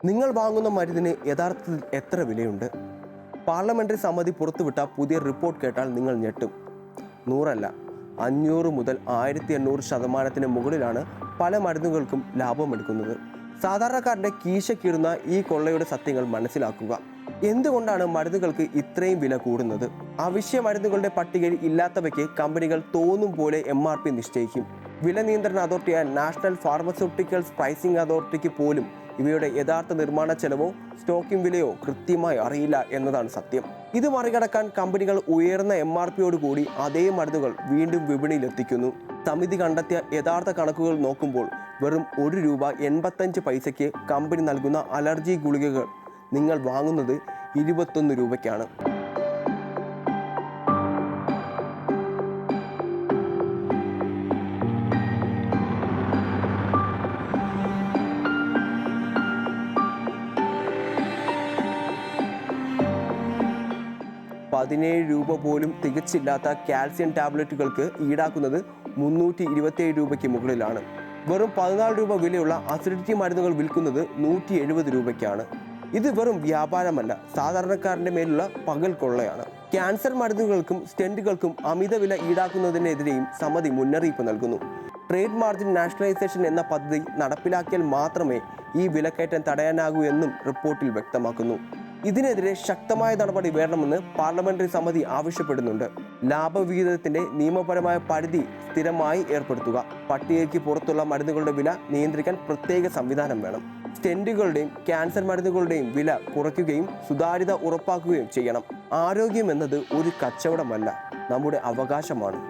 നിങ്ങൾ വാങ്ങുന്ന മരുന്നിന് യഥാർത്ഥത്തിൽ എത്ര വിലയുണ്ട്? പാർലമെന്ററി സമിതി പുറത്തുവിട്ട പുതിയ റിപ്പോർട്ട് കേട്ടാൽ നിങ്ങൾ ഞെട്ടും. 100 500 മുതൽ 1800% മുകളിലാണ് പല മരുന്നുകൾക്കും ലാഭമെടുക്കുന്നത്. സാധാരണക്കാരൻ്റെ കീശക്കീറുന്ന ഈ കൊള്ളയുടെ സത്യങ്ങൾ മനസ്സിലാക്കുക. എന്തുകൊണ്ടാണ് മരുന്നുകൾക്ക് ഇത്രയും വില കൂടുന്നത്? അവശ്യ മരുന്നുകളുടെ പട്ടികയിൽ ഇല്ലാത്തവയ്ക്ക് കമ്പനികൾ തോന്നും പോലെ MRP നിശ്ചയിക്കും. വില നിയന്ത്രണ അതോറിറ്റിയായ നാഷണൽ ഫാർമസ്യൂട്ടിക്കൽസ് പ്രൈസിംഗ് അതോറിറ്റിക്ക് പോലും ഇവയുടെ യഥാർത്ഥ നിർമ്മാണ ചെലവോ സ്റ്റോക്കിംഗ് വിലയോ കൃത്യമായി അറിയില്ല എന്നതാണ് സത്യം. ഇത് മറികടക്കാൻ കമ്പനികൾ ഉയർന്ന MRPയോടുകൂടി അതേ മരുന്നുകൾ വീണ്ടും വിപണിയിലെത്തിക്കുന്നു. സമിതി കണ്ടെത്തിയ യഥാർത്ഥ കണക്കുകൾ നോക്കുമ്പോൾ വെറും ₹1.85 കമ്പനി നൽകുന്ന അലർജി ഗുളികകൾ നിങ്ങൾ വാങ്ങുന്നത് ₹21. 17 രൂപ പോലും തികച്ചില്ലാത്ത കാൽസ്യം ടാബ്ലറ്റുകൾക്ക് ഈടാക്കുന്നത് ₹327 മുകളിലാണ്. വെറും 14 രൂപ വിലയുള്ള അസിഡിറ്റി മരുന്നുകൾ വിൽക്കുന്നത് ₹170. ഇത് വെറും വ്യാപാരമല്ല, സാധാരണക്കാരൻ്റെ മേലുള്ള പകൽ കൊള്ളയാണ്. ക്യാൻസർ മരുന്നുകൾക്കും സ്റ്റെന്റുകൾക്കും അമിത വില ഈടാക്കുന്നതിനെതിരെയും സമിതി മുന്നറിയിപ്പ് നൽകുന്നു. ട്രേഡ് മാർജിൻ നാഷണലൈസേഷൻ എന്ന പദ്ധതി നടപ്പിലാക്കിയാൽ മാത്രമേ ഈ വിലക്കയറ്റം തടയാനാകൂ എന്നും റിപ്പോർട്ടിൽ വ്യക്തമാക്കുന്നു. ഇതിനെതിരെ ശക്തമായ നടപടി വേണമെന്ന് പാർലമെന്ററി സമിതി ആവശ്യപ്പെടുന്നുണ്ട്. ലാഭവിഹിതത്തിന്റെ നിയമപരമായ പരിധി സ്ഥിരമായി ഏർപ്പെടുത്തുക. പട്ടികയ്ക്ക് പുറത്തുള്ള മരുന്നുകളുടെ വില നിയന്ത്രിക്കാൻ പ്രത്യേക സംവിധാനം വേണം. സ്റ്റെന്റുകളുടെയും ക്യാൻസർ മരുന്നുകളുടെയും വില കുറയ്ക്കുകയും സുതാര്യത ഉറപ്പാക്കുകയും ചെയ്യണം. ആരോഗ്യം എന്നത് ഒരു കച്ചവടമല്ല, നമ്മുടെ അവകാശമാണ്.